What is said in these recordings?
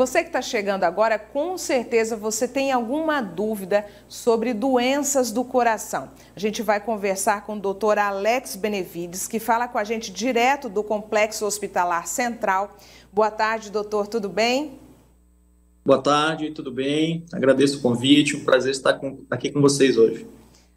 Você que está chegando agora, com certeza você tem alguma dúvida sobre doenças do coração. A gente vai conversar com o Dr. Alex Benevides, que fala com a gente direto do Complexo Hospitalar Central. Boa tarde, doutor, tudo bem? Boa tarde, tudo bem? Agradeço o convite, um prazer estar aqui com vocês hoje.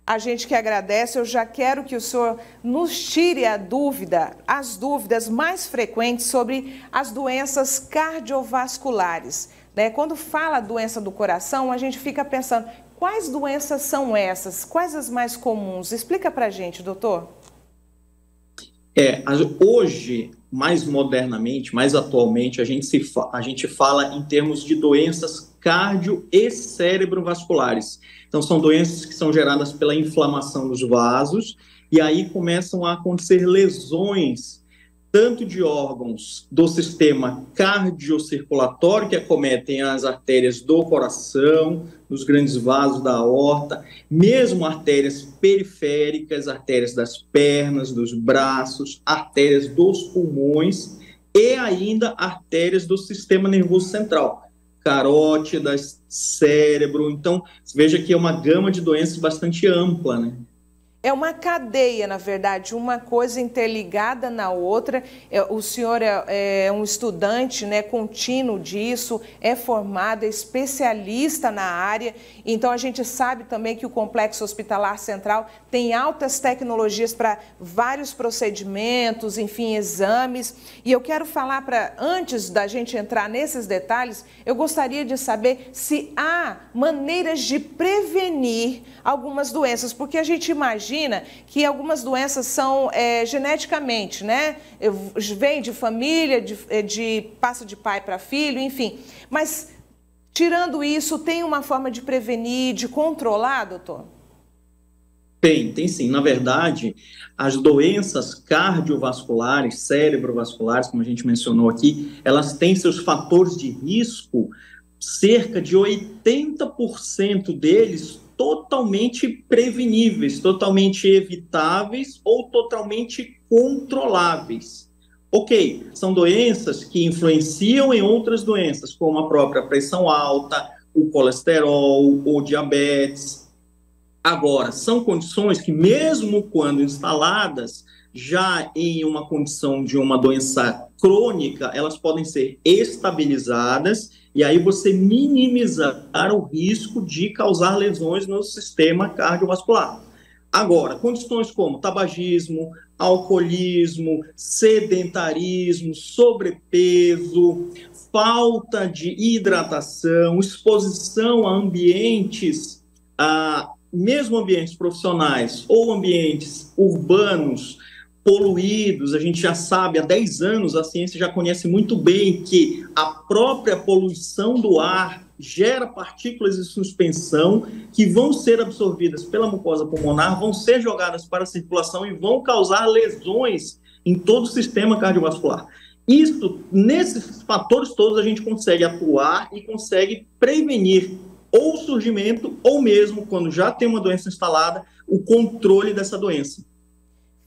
A gente que agradece, eu já quero que o senhor nos tire as dúvidas mais frequentes sobre as doenças cardiovasculares, né? Quando fala doença do coração, a gente fica pensando, quais doenças são essas? Quais as mais comuns? Explica pra gente, doutor. Hoje, mais modernamente, mais atualmente, a gente fala em termos de doenças cardio e cerebrovasculares. Então, são doenças que são geradas pela inflamação dos vasos, e aí começam a acontecer lesões, tanto de órgãos do sistema cardiocirculatório, que acometem as artérias do coração, dos grandes vasos da aorta, mesmo artérias periféricas, artérias das pernas, dos braços, artérias dos pulmões e ainda artérias do sistema nervoso central, carótidas, cérebro. Então, veja que é uma gama de doenças bastante ampla, né? É uma cadeia, na verdade, uma coisa interligada na outra. O senhor é um estudante, né, contínuo disso, é formado, é especialista na área. Então, a gente sabe também que o Complexo Hospitalar Central tem altas tecnologias para vários procedimentos, enfim, exames. E eu quero falar antes da gente entrar nesses detalhes, eu gostaria de saber se há maneiras de prevenir algumas doenças, porque a gente imagina que algumas doenças são geneticamente, né? Vem de família, passa de pai para filho, enfim. Mas, tirando isso, tem uma forma de prevenir, de controlar, doutor? Tem sim. Na verdade, as doenças cardiovasculares, cerebrovasculares, como a gente mencionou aqui, elas têm seus fatores de risco, cerca de 80% deles totalmente preveníveis, totalmente evitáveis ou totalmente controláveis. Ok, são doenças que influenciam em outras doenças, como a própria pressão alta, o colesterol, o diabetes. Agora, são condições que, mesmo quando instaladas já em uma condição de uma doença crônica, elas podem ser estabilizadas e aí você minimizar o risco de causar lesões no sistema cardiovascular. Agora, condições como tabagismo, alcoolismo, sedentarismo, sobrepeso, falta de hidratação, exposição a ambientes, mesmo ambientes profissionais ou ambientes urbanos poluídos, a gente já sabe, há 10 anos a ciência já conhece muito bem que a própria poluição do ar gera partículas de suspensão que vão ser absorvidas pela mucosa pulmonar, vão ser jogadas para a circulação e vão causar lesões em todo o sistema cardiovascular. Isso, nesses fatores todos, a gente consegue atuar e consegue prevenir ou o surgimento, ou mesmo, quando já tem uma doença instalada, o controle dessa doença.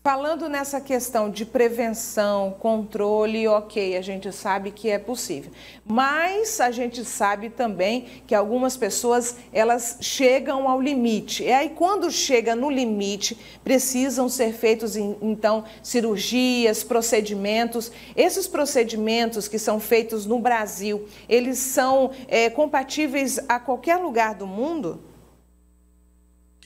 Falando nessa questão de prevenção, controle, ok, a gente sabe que é possível. Mas a gente sabe também que algumas pessoas, elas chegam ao limite. E aí, quando chega no limite, precisam ser feitos, então, cirurgias, procedimentos. Esses procedimentos que são feitos no Brasil, eles são compatíveis a qualquer lugar do mundo?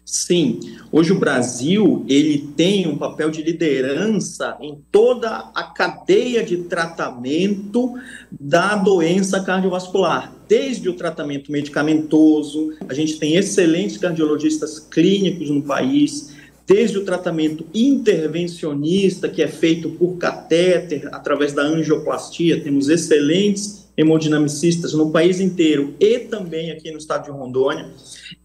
Sim, hoje o Brasil ele tem um papel de liderança em toda a cadeia de tratamento da doença cardiovascular, desde o tratamento medicamentoso, a gente tem excelentes cardiologistas clínicos no país, desde o tratamento intervencionista, que é feito por catéter, através da angioplastia, temos excelentes hemodinamicistas no país inteiro e também aqui no estado de Rondônia.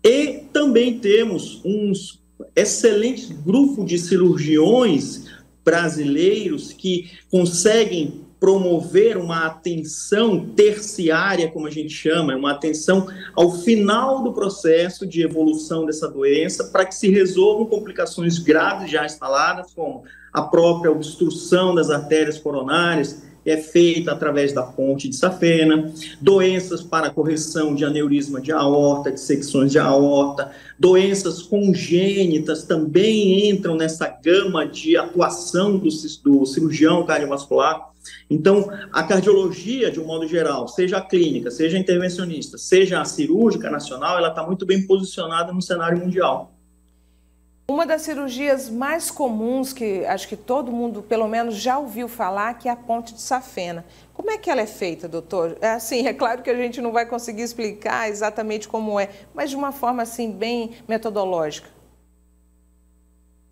E também temos uns excelentes grupos de cirurgiões brasileiros que conseguem promover uma atenção terciária, como a gente chama, uma atenção ao final do processo de evolução dessa doença, para que se resolvam complicações graves já instaladas, como a própria obstrução das artérias coronárias, que é feita através da ponte de safena, doenças para correção de aneurisma de aorta, de secções de aorta, doenças congênitas também entram nessa gama de atuação do cirurgião cardiovascular. Então, a cardiologia, de um modo geral, seja a clínica, seja a intervencionista, seja a cirúrgica nacional, ela está muito bem posicionada no cenário mundial. Uma das cirurgias mais comuns, que acho que todo mundo, pelo menos, já ouviu falar, que é a ponte de safena. Como é que ela é feita, doutor? Assim, é claro que a gente não vai conseguir explicar exatamente como é, mas de uma forma, assim, bem metodológica.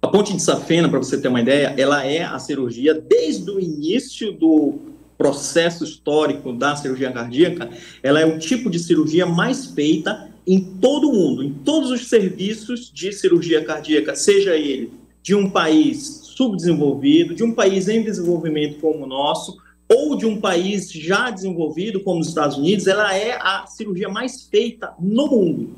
A ponte de safena, para você ter uma ideia, ela é a cirurgia, desde o início do processo histórico da cirurgia cardíaca, ela é o tipo de cirurgia mais feita em todo o mundo, em todos os serviços de cirurgia cardíaca, seja ele de um país subdesenvolvido, de um país em desenvolvimento como o nosso, ou de um país já desenvolvido, como os Estados Unidos, ela é a cirurgia mais feita no mundo.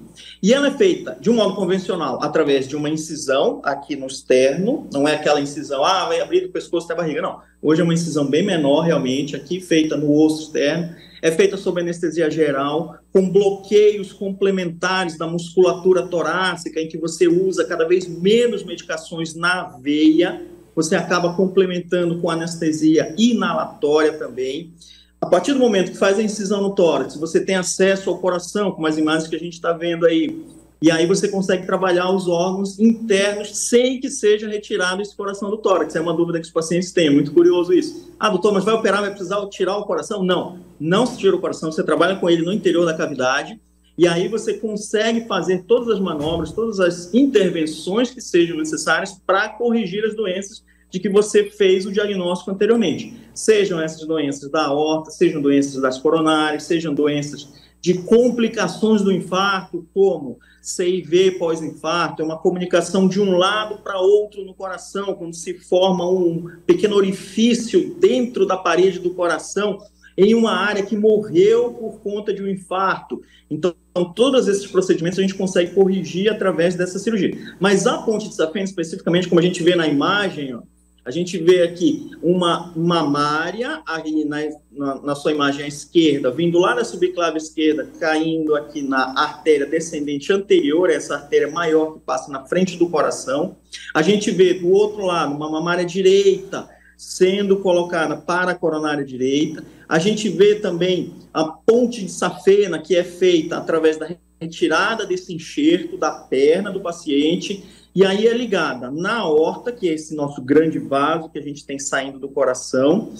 E ela é feita de um modo convencional, através de uma incisão aqui no externo, não é aquela incisão, vai abrir do pescoço até a barriga, não. Hoje é uma incisão bem menor, realmente, aqui feita no osso externo, é feita sob anestesia geral, com bloqueios complementares da musculatura torácica, em que você usa cada vez menos medicações na veia, você acaba complementando com anestesia inalatória também. A partir do momento que faz a incisão no tórax, você tem acesso ao coração, como as imagens que a gente está vendo aí, e aí você consegue trabalhar os órgãos internos sem que seja retirado esse coração do tórax. É uma dúvida que os pacientes têm, é muito curioso isso. Doutor, mas vai operar, vai precisar tirar o coração? Não, não se tira o coração, você trabalha com ele no interior da cavidade, e aí você consegue fazer todas as manobras, todas as intervenções que sejam necessárias para corrigir as doenças de que você fez o diagnóstico anteriormente. Sejam essas doenças da aorta, sejam doenças das coronárias, sejam doenças de complicações do infarto, como CIV pós-infarto, é uma comunicação de um lado para outro no coração, quando se forma um pequeno orifício dentro da parede do coração, em uma área que morreu por conta de um infarto. Então, todos esses procedimentos a gente consegue corrigir através dessa cirurgia. Mas a ponte de safena, especificamente, como a gente vê na imagem, ó, a gente vê aqui uma mamária, aí na sua imagem à esquerda, vindo lá da subclave esquerda, caindo aqui na artéria descendente anterior, essa artéria maior que passa na frente do coração. A gente vê do outro lado uma mamária direita sendo colocada para a coronária direita. A gente vê também a ponte de safena, que é feita através da retirada desse enxerto da perna do paciente, e aí é ligada na aorta, que é esse nosso grande vaso que a gente tem saindo do coração.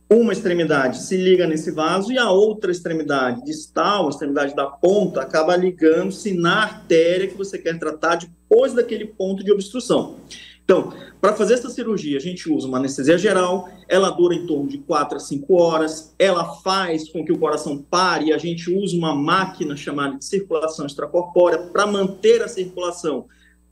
Uma extremidade se liga nesse vaso e a outra extremidade distal, a extremidade da ponta, acaba ligando-se na artéria que você quer tratar depois daquele ponto de obstrução. Então, para fazer essa cirurgia, a gente usa uma anestesia geral, ela dura em torno de 4 a 5 horas, ela faz com que o coração pare, e a gente usa uma máquina chamada de circulação extracorpórea para manter a circulação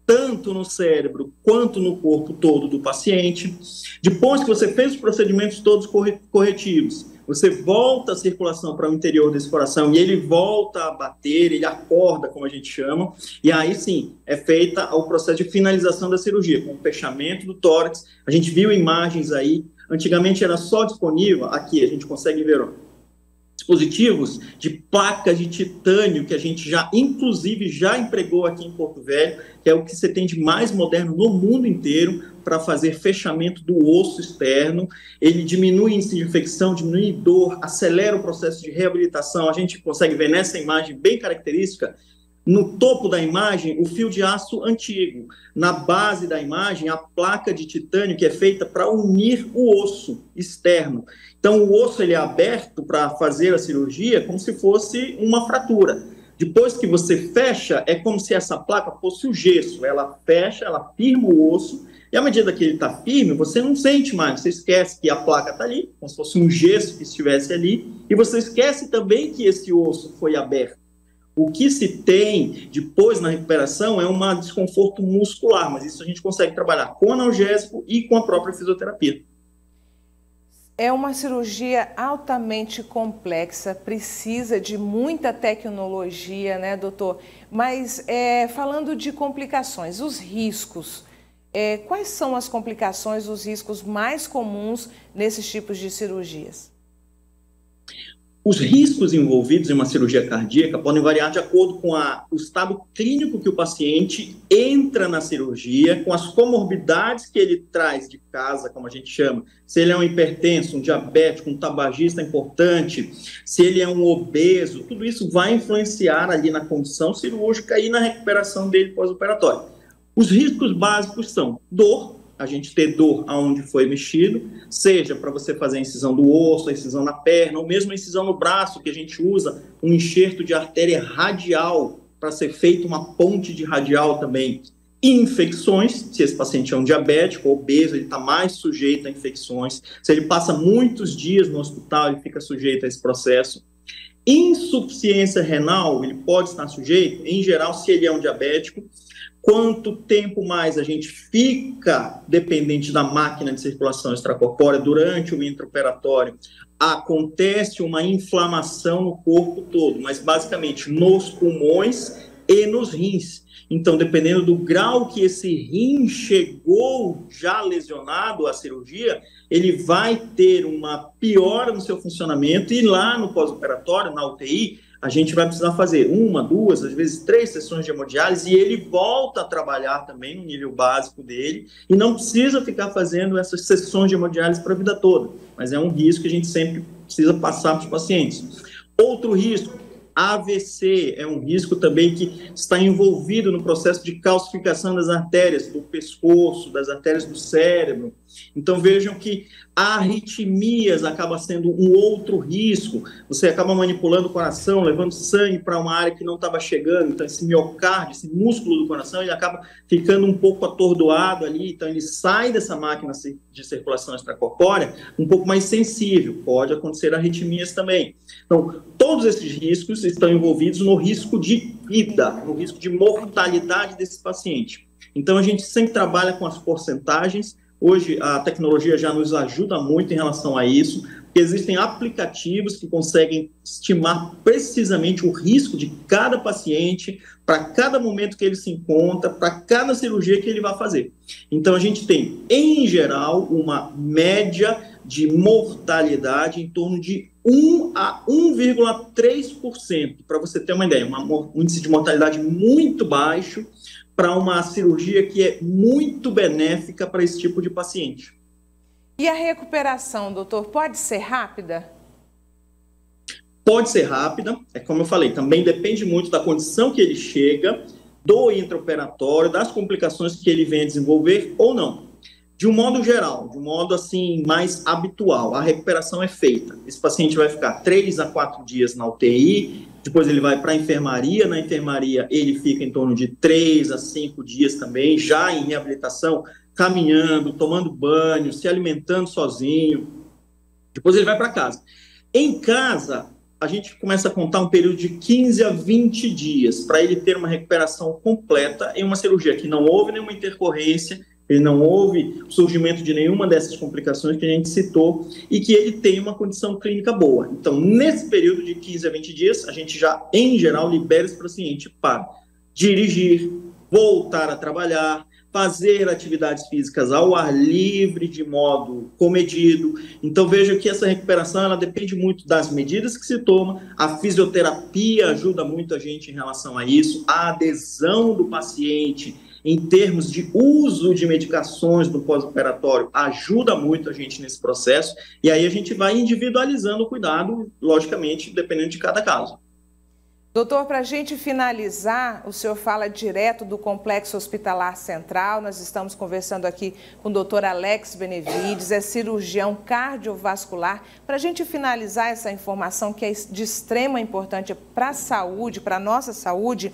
tanto no cérebro quanto no corpo todo do paciente. Depois que você fez os procedimentos todos corretivos, você volta a circulação para o interior desse coração e ele volta a bater, ele acorda, como a gente chama, e aí sim, é feita o processo de finalização da cirurgia, com o fechamento do tórax. A gente viu imagens aí, antigamente era só disponível, aqui a gente consegue ver, ó, dispositivos de placas de titânio que a gente já, inclusive, já empregou aqui em Porto Velho, que é o que você tem de mais moderno no mundo inteiro para fazer fechamento do osso externo. Ele diminui o índice de infecção, diminui dor, acelera o processo de reabilitação. A gente consegue ver nessa imagem bem característica, no topo da imagem, o fio de aço antigo. Na base da imagem, a placa de titânio que é feita para unir o osso externo. Então, o osso ele é aberto para fazer a cirurgia como se fosse uma fratura. Depois que você fecha, é como se essa placa fosse o gesso. Ela fecha, ela firma o osso, e à medida que ele está firme, você não sente mais. Você esquece que a placa está ali, como se fosse um gesso que estivesse ali, e você esquece também que esse osso foi aberto. O que se tem depois na recuperação é um desconforto muscular, mas isso a gente consegue trabalhar com analgésico e com a própria fisioterapia. É uma cirurgia altamente complexa, precisa de muita tecnologia, né, doutor? Mas falando de complicações, os riscos, quais são as complicações, os riscos mais comuns nesses tipos de cirurgias? Os riscos envolvidos em uma cirurgia cardíaca podem variar de acordo com o estado clínico que o paciente entra na cirurgia, com as comorbidades que ele traz de casa, como a gente chama. Se ele é um hipertenso, um diabético, um tabagista importante, se ele é um obeso, tudo isso vai influenciar ali na condição cirúrgica e na recuperação dele pós-operatório. Os riscos básicos são dor, a gente ter dor aonde foi mexido, seja para você fazer a incisão do osso, a incisão na perna, ou mesmo a incisão no braço, que a gente usa um enxerto de artéria radial para ser feita uma ponte de radial também. Infecções, se esse paciente é um diabético, obeso, ele está mais sujeito a infecções. Se ele passa muitos dias no hospital, ele fica sujeito a esse processo. Insuficiência renal, ele pode estar sujeito, em geral, se ele é um diabético. Quanto tempo mais a gente fica dependente da máquina de circulação extracorpórea durante o intraoperatório, acontece uma inflamação no corpo todo, mas basicamente nos pulmões e nos rins. Então, dependendo do grau que esse rim chegou já lesionado à cirurgia, ele vai ter uma piora no seu funcionamento e lá no pós-operatório, na UTI, a gente vai precisar fazer 1, 2, às vezes 3 sessões de hemodiálise e ele volta a trabalhar também no nível básico dele e não precisa ficar fazendo essas sessões de hemodiálise para a vida toda, mas é um risco que a gente sempre precisa passar para os pacientes. Outro risco, AVC, é um risco também que está envolvido no processo de calcificação das artérias do pescoço, das artérias do cérebro. Então vejam que arritmias acaba sendo um outro risco. Você acaba manipulando o coração, levando sangue para uma área que não estava chegando. Então esse miocárdio, esse músculo do coração, ele acaba ficando um pouco atordoado ali. Então ele sai dessa máquina de circulação extracorpórea um pouco mais sensível. Pode acontecer arritmias também. Então todos esses riscos estão envolvidos no risco de vida, no risco de mortalidade desse paciente. Então a gente sempre trabalha com as porcentagens. Hoje a tecnologia já nos ajuda muito em relação a isso, porque existem aplicativos que conseguem estimar precisamente o risco de cada paciente, para cada momento que ele se encontra, para cada cirurgia que ele vai fazer. Então a gente tem, em geral, uma média de mortalidade em torno de 1 a 1,3%, para você ter uma ideia, um índice de mortalidade muito baixo, para uma cirurgia que é muito benéfica para esse tipo de paciente. E a recuperação, doutor, pode ser rápida? Pode ser rápida, é como eu falei, também depende muito da condição que ele chega, do intraoperatório, das complicações que ele vem a desenvolver ou não. De um modo geral, de um modo assim mais habitual, a recuperação é feita. Esse paciente vai ficar 3 a 4 dias na UTI, depois ele vai para a enfermaria, na enfermaria ele fica em torno de 3 a 5 dias também, já em reabilitação, caminhando, tomando banho, se alimentando sozinho. Depois ele vai para casa. Em casa, a gente começa a contar um período de 15 a 20 dias para ele ter uma recuperação completa em uma cirurgia que não houve nenhuma intercorrência, ele não houve o surgimento de nenhuma dessas complicações que a gente citou e que ele tem uma condição clínica boa. Então, nesse período de 15 a 20 dias, a gente já, em geral, libera esse paciente para dirigir, voltar a trabalhar, fazer atividades físicas ao ar livre, de modo comedido. Então, veja que essa recuperação ela depende muito das medidas que se toma, a fisioterapia ajuda muito a gente em relação a isso, a adesão do paciente em termos de uso de medicações no pós-operatório, ajuda muito a gente nesse processo, e aí a gente vai individualizando o cuidado, logicamente, dependendo de cada caso. Doutor, para a gente finalizar, o senhor fala direto do Complexo Hospitalar Central, nós estamos conversando aqui com o doutor Alex Benevides, é cirurgião cardiovascular. Para a gente finalizar essa informação que é de extrema importância para a saúde, para a nossa saúde,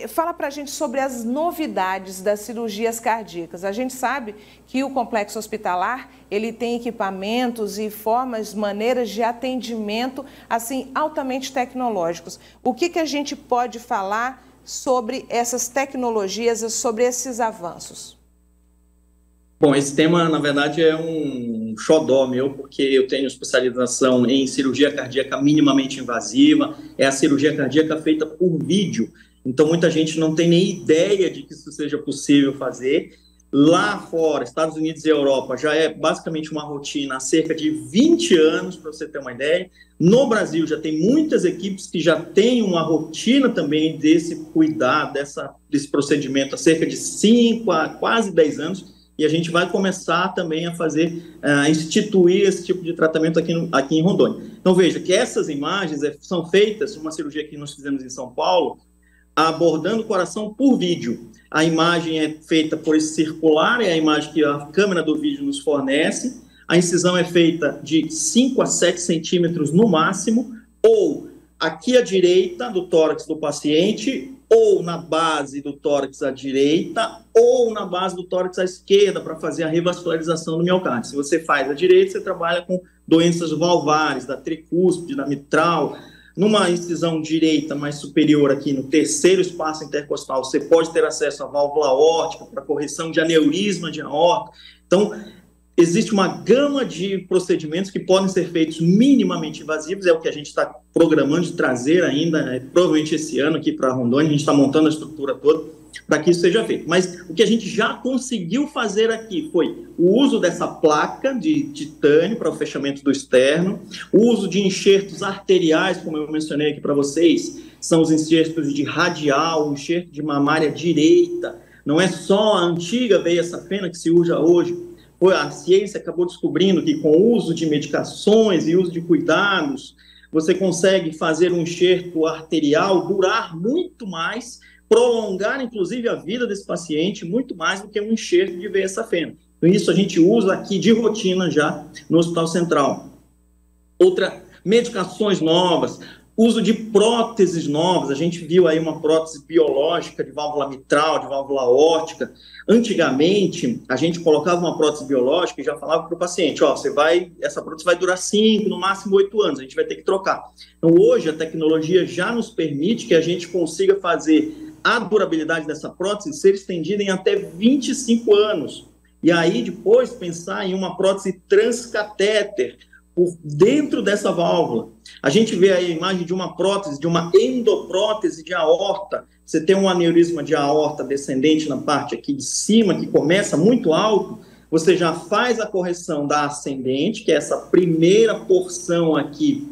fala para a gente sobre as novidades das cirurgias cardíacas. A gente sabe que o complexo hospitalar ele tem equipamentos e formas, maneiras de atendimento assim altamente tecnológicos. O que a gente pode falar sobre essas tecnologias, sobre esses avanços? Bom, esse tema, na verdade, é um xodó meu, porque eu tenho especialização em cirurgia cardíaca minimamente invasiva, é a cirurgia cardíaca feita por vídeo. Então, muita gente não tem nem ideia de que isso seja possível fazer. Lá fora, Estados Unidos e Europa, já é basicamente uma rotina há cerca de 20 anos, para você ter uma ideia. No Brasil, já tem muitas equipes que já têm uma rotina também desse cuidado, desse procedimento há cerca de 5 a quase 10 anos, e a gente vai começar também a instituir esse tipo de tratamento aqui em Rondônia. Então, veja que essas imagens são feitas, uma cirurgia que nós fizemos em São Paulo, abordando o coração por vídeo. A imagem é feita por esse circular, é a imagem que a câmera do vídeo nos fornece. A incisão é feita de 5 a 7 centímetros no máximo, ou aqui à direita do tórax do paciente, ou na base do tórax à direita, ou na base do tórax à esquerda, para fazer a revascularização do miocárdio. Se você faz à direita, você trabalha com doenças valvares, da tricúspide, da mitral. Numa incisão direita mais superior aqui no terceiro espaço intercostal, você pode ter acesso à válvula aórtica para correção de aneurisma de aorta. Então, existe uma gama de procedimentos que podem ser feitos minimamente invasivos, é o que a gente está programando de trazer ainda, provavelmente esse ano aqui para Rondônia, a gente está montando a estrutura toda para que isso seja feito. Mas o que a gente já conseguiu fazer aqui foi o uso dessa placa de titânio para o fechamento do externo, o uso de enxertos arteriais, como eu mencionei aqui para vocês, são os enxertos de radial, o enxerto de mamária direita, não é só a antiga veia safena que se usa hoje. A ciência acabou descobrindo que com o uso de medicações e uso de cuidados, você consegue fazer um enxerto arterial durar muito mais, prolongar, inclusive, a vida desse paciente muito mais do que um enxerto de veia safena. Então, isso a gente usa aqui de rotina já no Hospital Central. Medicações novas, uso de próteses novas, a gente viu aí uma prótese biológica de válvula mitral, de válvula aórtica. Antigamente, a gente colocava uma prótese biológica e já falava para o paciente, essa prótese vai durar 5, no máximo 8 anos, a gente vai ter que trocar. Então, hoje, a tecnologia já nos permite que a gente consiga fazer a durabilidade dessa prótese ser estendida em até 25 anos. E aí, depois, pensar em uma prótese transcatéter por dentro dessa válvula. A gente vê aí a imagem de uma prótese, de uma endoprótese de aorta. Você tem um aneurisma de aorta descendente na parte aqui de cima, que começa muito alto, você já faz a correção da ascendente, que é essa primeira porção aqui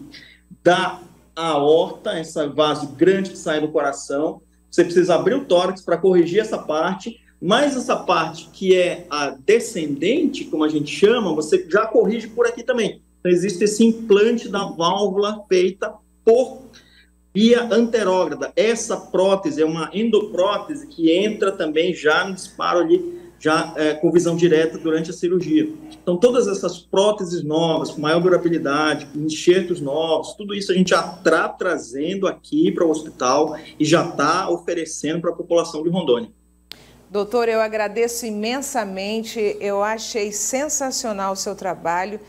da aorta, esse vaso grande que sai do coração. Você precisa abrir o tórax para corrigir essa parte, mas essa parte que é a descendente, como a gente chama, você já corrige por aqui também. Então, existe esse implante da válvula feita por via anterógrada. Essa prótese é uma endoprótese que entra também já no disparo ali, já com visão direta durante a cirurgia. Então, todas essas próteses novas, com maior durabilidade, com enxertos novos, tudo isso a gente já está trazendo aqui para o hospital e já está oferecendo para a população de Rondônia. Doutor, eu agradeço imensamente, eu achei sensacional o seu trabalho,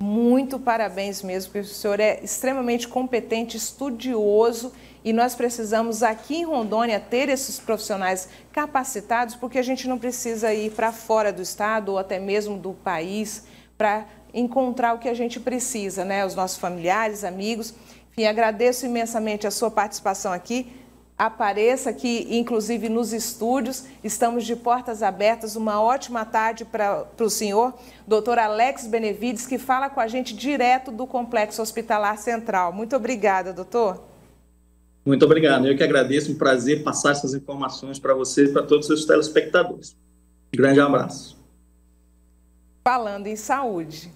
muito parabéns mesmo, porque o senhor é extremamente competente, estudioso, e nós precisamos aqui em Rondônia ter esses profissionais capacitados, porque a gente não precisa ir para fora do estado ou até mesmo do país para encontrar o que a gente precisa, né? Os nossos familiares, amigos. Enfim, agradeço imensamente a sua participação aqui. Apareça aqui, inclusive nos estúdios, estamos de portas abertas. Uma ótima tarde para o senhor, doutor Alex Benevides, que fala com a gente direto do Complexo Hospitalar Central. Muito obrigada, doutor. Muito obrigado, eu que agradeço, um prazer passar essas informações para vocês e para todos os seus telespectadores. Um grande abraço. Falando em saúde.